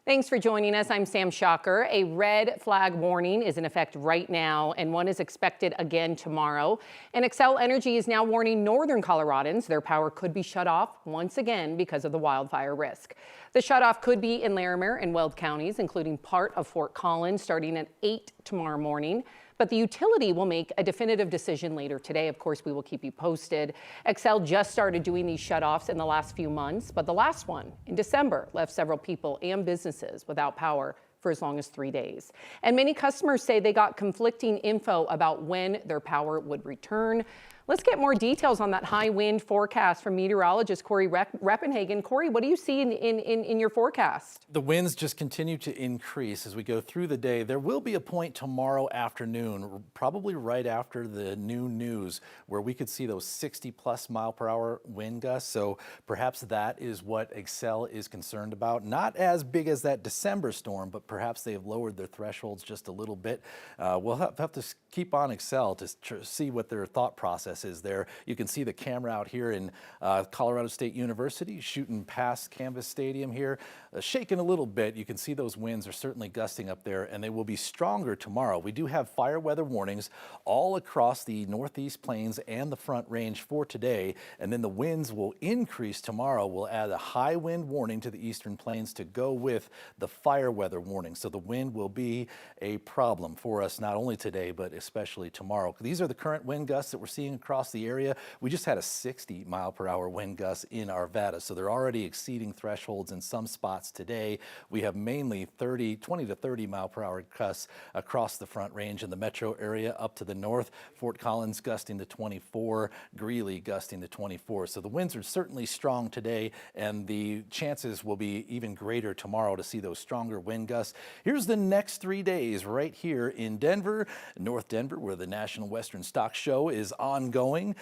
Thanks for joining us. I'm Sam Shocker. A red flag warning is in effect right now, and one is expected again tomorrow. And Xcel Energy is now warning northern Coloradans their power could be shut off once again because of the wildfire risk. The shutoff could be in Larimer and Weld counties, including part of Fort Collins, starting at 8 tomorrow morning. But the utility will make a definitive decision later today. Of course, we will keep you posted. Xcel just started doing these shutoffs in the last few months, but the last one in December left several people and businesses without power for as long as 3 days. And many customers say they got conflicting info about when their power would return. Let's get more details on that high wind forecast from meteorologist Corey Reppenhagen. Corey, what do you see in your forecast? The winds just continue to increase as we go through the day. There will be a point tomorrow afternoon, probably right after the noon news, where we could see those 60+ mile per hour wind gusts. So perhaps that is what Xcel is concerned about. Not as big as that December storm, but perhaps they've lowered their thresholds just a little bit. We'll have to keep on Xcel to see what their thought process is there. You can see the camera out here in Colorado State University shooting past Canvas Stadium here, shaking a little bit. You can see those winds are certainly gusting up there, and they will be stronger tomorrow. We do have fire weather warnings all across the Northeast Plains and the Front Range for today, and then the winds will increase tomorrow. We'll add a high wind warning to the Eastern Plains to go with the fire weather warning. So the wind will be a problem for us not only today, but especially tomorrow. These are the current wind gusts that we're seeing across the area. We just had a 60 mile per hour wind gust in Arvada, so they're already exceeding thresholds in some spots today. We have mainly 20 to 30 mile per hour gusts across the Front Range in the metro area up to the north. Fort Collins gusting to 24, Greeley gusting to 24. So the winds are certainly strong today, and the chances will be even greater tomorrow to see those stronger wind gusts. Here's the next 3 days right here in Denver, North Denver, where the National Western Stock Show is ongoing.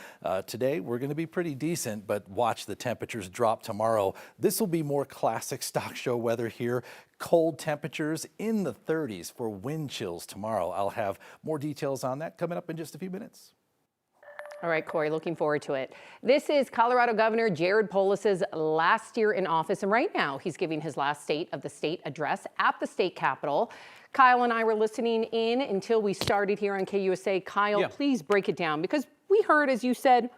Today we're going to be pretty decent, but watch the temperatures drop tomorrow. This will be more classic stock show weather here. Cold temperatures in the 30s for wind chills tomorrow. I'll have more details on that coming up in just a few minutes. All right, Corey, looking forward to it. This is Colorado Governor Jared Polis's last year in office, and right now he's giving his last State of the State address at the state capitol. Kyle and I were listening in until we started here on KUSA. Kyle, please break it down, because we heard, as you said,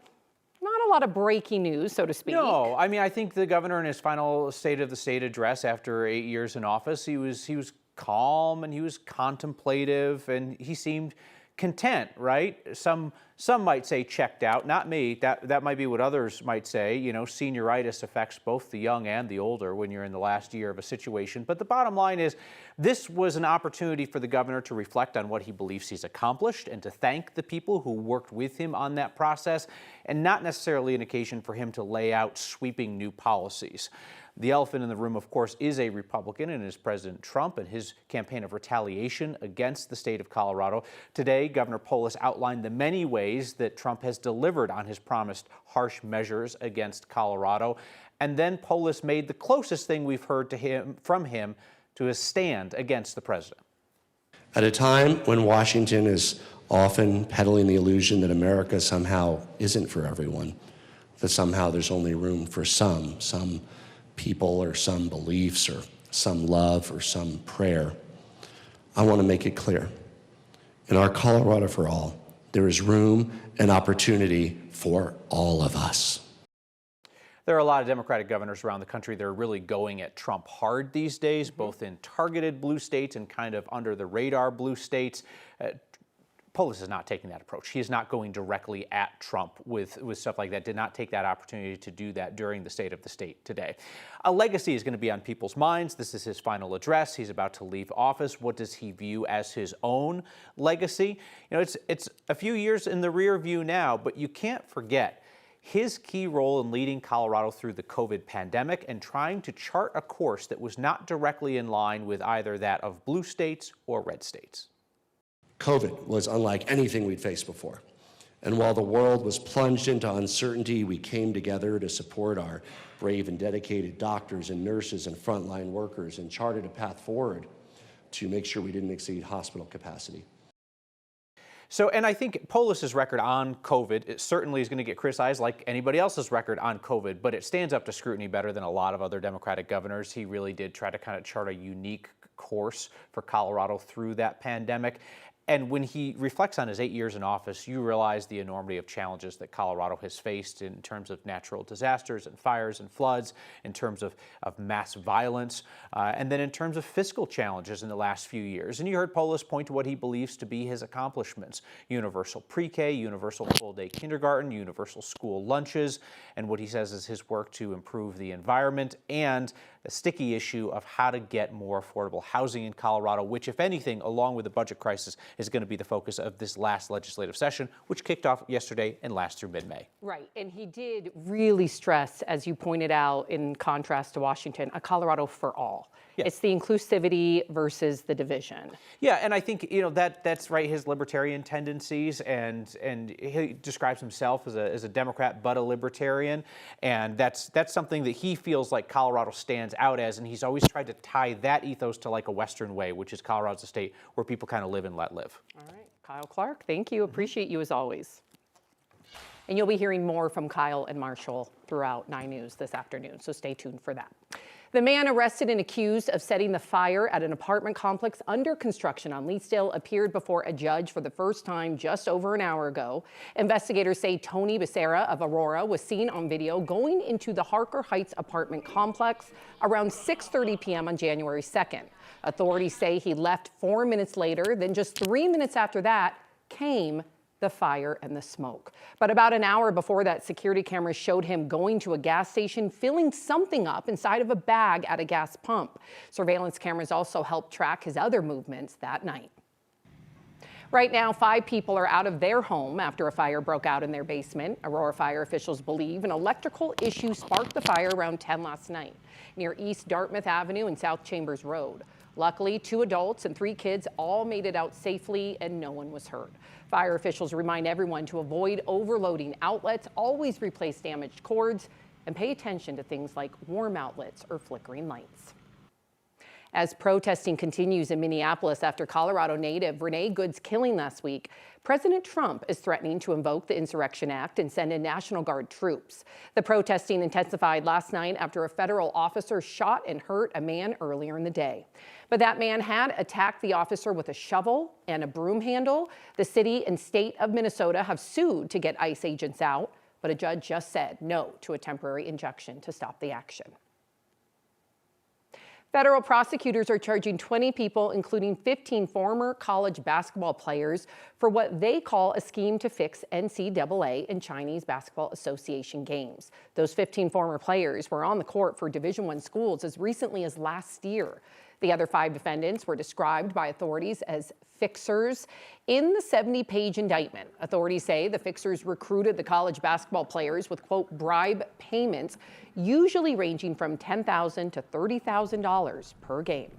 not a lot of breaking news, so to speak. No, I mean, I think the governor in his final State of the State address after 8 years in office, he was calm and he was contemplative and he seemed content, right? Some might say checked out, not me. That might be what others might say. You know, senioritis affects both the young and the older when you're in the last year of a situation. But the bottom line is, this was an opportunity for the governor to reflect on what he believes he's accomplished and to thank the people who worked with him on that process, and not necessarily an occasion for him to lay out sweeping new policies. The elephant in the room, of course, is a Republican, and is President Trump and his campaign of retaliation against the state of Colorado. Today, Governor Polis outlined the many ways that Trump has delivered on his promised harsh measures against Colorado. And then Polis made the closest thing we've heard from him to a stand against the president. At a time when Washington is often peddling the illusion that America somehow isn't for everyone, that somehow there's only room for some people or some beliefs or some love or some prayer, I want to make it clear. In our Colorado for All, there is room and opportunity for all of us. There are a lot of Democratic governors around the country that are really going at Trump hard these days, both in targeted blue states and kind of under the radar blue states. Polis is not taking that approach. He is not going directly at Trump with stuff like that. Did not take that opportunity to do that during the State of the State today. A legacy is going to be on people's minds. This is his final address. He's about to leave office. What does he view as his own legacy? You know, it's a few years in the rear view now, but you can't forget his key role in leading Colorado through the COVID pandemic and trying to chart a course that was not directly in line with either that of blue states or red states. COVID was unlike anything we'd faced before. And while the world was plunged into uncertainty, we came together to support our brave and dedicated doctors and nurses and frontline workers and charted a path forward to make sure we didn't exceed hospital capacity. So, and I think Polis's record on COVID, it certainly is going to get criticized like anybody else's record on COVID, but it stands up to scrutiny better than a lot of other Democratic governors. He really did try to kind of chart a unique course for Colorado through that pandemic. And when he reflects on his 8 years in office, you realize the enormity of challenges that Colorado has faced in terms of natural disasters and fires and floods, in terms of mass violence, and then in terms of fiscal challenges in the last few years. And you heard Polis point to what he believes to be his accomplishments: universal pre-K, universal full-day kindergarten, universal school lunches, and what he says is his work to improve the environment, and the sticky issue of how to get more affordable housing in Colorado, which, if anything, along with the budget crisis, is going to be the focus of this last legislative session, which kicked off yesterday and lasts through mid-May. Right, and he did really stress, as you pointed out, in contrast to Washington, a Colorado for all. Yeah. It's the inclusivity versus the division. Yeah, and I think, you know, that's right, his libertarian tendencies, and he describes himself as a Democrat but a libertarian, and that's something that he feels like Colorado stands out as, and he's always tried to tie that ethos to like a Western way, which is Colorado's a state where people kind of live and let live. All right, Kyle Clark, thank you. Appreciate you as always. And you'll be hearing more from Kyle and Marshall throughout 9 News this afternoon, so stay tuned for that. The man arrested and accused of setting the fire at an apartment complex under construction on Leedale appeared before a judge for the first time just over an hour ago. Investigators say Tony Becerra of Aurora was seen on video going into the Harker Heights apartment complex around 6:30 p.m. on January 2nd. Authorities say he left 4 minutes later, then just 3 minutes after that came the fire and the smoke. But about an hour before that, security cameras showed him going to a gas station, filling something up inside of a bag at a gas pump. Surveillance cameras also helped track his other movements that night. Right now, 5 people are out of their home after a fire broke out in their basement. Aurora fire officials believe an electrical issue sparked the fire around 10 last night near East Dartmouth Avenue and South Chambers Road. Luckily, 2 adults and 3 kids all made it out safely and no one was hurt. Fire officials remind everyone to avoid overloading outlets, always replace damaged cords, and pay attention to things like warm outlets or flickering lights. As protesting continues in Minneapolis after Colorado native Renee Good's killing last week, President Trump is threatening to invoke the Insurrection Act and send in National Guard troops. The protesting intensified last night after a federal officer shot and hurt a man earlier in the day. But that man had attacked the officer with a shovel and a broom handle. The city and state of Minnesota have sued to get ICE agents out, but a judge just said no to a temporary injunction to stop the action. Federal prosecutors are charging 20 people, including 15 former college basketball players, for what they call a scheme to fix NCAA and Chinese Basketball Association games. Those 15 former players were on the court for Division I schools as recently as last year. The other 5 defendants were described by authorities as fixers in the 70-page indictment. Authorities say the fixers recruited the college basketball players with, quote, bribe payments, usually ranging from $10,000 to $30,000 per game.